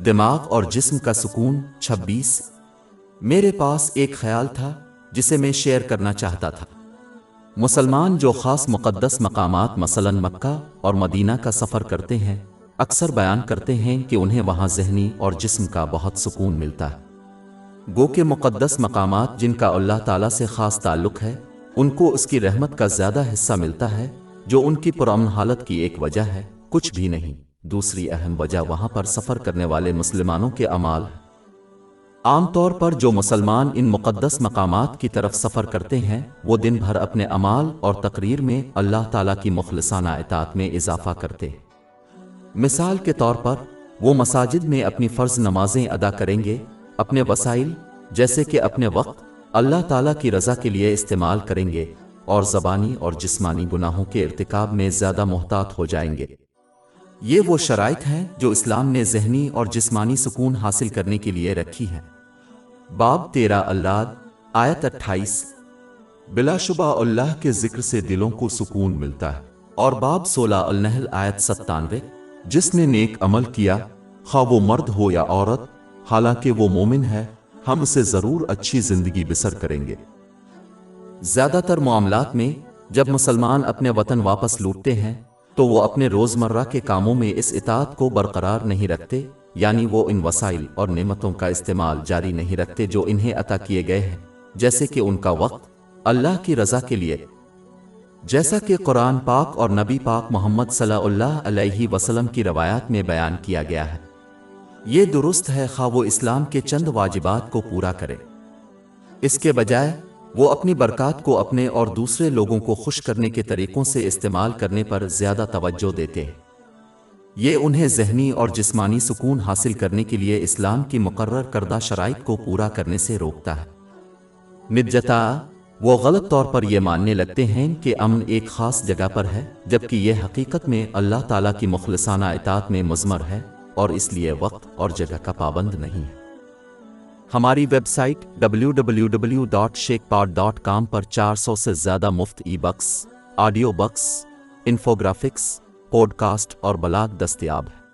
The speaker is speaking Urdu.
دماغ اور جسم کا سکون 26 میرے پاس ایک خیال تھا جسے میں شیئر کرنا چاہتا تھا۔ مسلمان جو خاص مقدس مقامات مثلاً مکہ اور مدینہ کا سفر کرتے ہیں اکثر بیان کرتے ہیں کہ انہیں وہاں ذہنی اور جسم کا بہت سکون ملتا ہے۔ گو کہ مقدس مقامات جن کا اللہ تعالیٰ سے خاص تعلق ہے ان کو اس کی رحمت کا زیادہ حصہ ملتا ہے، جو ان کی پرامن حالت کی ایک وجہ ہے، کچھ بھی نہیں۔ دوسری اہم وجہ وہاں پر سفر کرنے والے مسلمانوں کے اعمال ہیں۔ عام طور پر جو مسلمان ان مقدس مقامات کی طرف سفر کرتے ہیں وہ دن بھر اپنے اعمال اور تقریر میں اللہ تعالیٰ کی مخلصانہ اطاعت میں اضافہ کرتے ہیں۔ مثال کے طور پر وہ مساجد میں اپنی فرض نمازیں ادا کریں گے، اپنے وسائل جیسے کہ اپنے وقت اللہ تعالیٰ کی رضا کے لیے استعمال کریں گے اور زبانی اور جسمانی گناہوں کے ارتکاب میں زیادہ محتاط ہو جائیں گے۔ یہ وہ شرائط ہیں جو اسلام نے ذہنی اور جسمانی سکون حاصل کرنے کے لیے رکھی ہیں۔ باب 13 الرعد آیت 28 بلا شبہ اللہ کے ذکر سے دلوں کو سکون ملتا ہے، اور باب 16 النحل آیت 97 جس نے نیک عمل کیا خواہ وہ مرد ہو یا عورت حالانکہ وہ مومن ہے ہم اسے ضرور اچھی زندگی بسر کریں گے۔ زیادہ تر معاملات میں جب مسلمان اپنے وطن واپس لوٹتے ہیں تو وہ اپنے روزمرہ کے کاموں میں اس اطاعت کو برقرار نہیں رکھتے، یعنی وہ ان وسائل اور نعمتوں کا استعمال جاری نہیں رکھتے جو انہیں عطا کیے گئے ہیں، جیسے کہ ان کا وقت اللہ کی رضا کے لیے، جیسا کہ قرآن پاک اور نبی پاک محمد صلی اللہ علیہ وسلم کی روایات میں بیان کیا گیا ہے۔ یہ درست ہے خواہ وہ اسلام کے چند واجبات کو پورا کرے، اس کے بجائے وہ اپنی برکات کو اپنے اور دوسرے لوگوں کو خوش کرنے کے طریقوں سے استعمال کرنے پر زیادہ توجہ دیتے ہیں۔ یہ انہیں ذہنی اور جسمانی سکون حاصل کرنے کے لیے اسلام کی مقرر کردہ شرائط کو پورا کرنے سے روکتا ہے۔ نجتا وہ غلط طور پر یہ ماننے لگتے ہیں کہ امن ایک خاص جگہ پر ہے، جبکہ یہ حقیقت میں اللہ تعالیٰ کی مخلصانہ اطاعت میں مضمر ہے اور اس لیے وقت اور جگہ کا پابند نہیں ہے۔ ہماری ویب سائٹ www.sheikhpod.com پر 400 سے زیادہ مفت e books, audio books, infographics, podcast اور بلاگ دستیاب ہے۔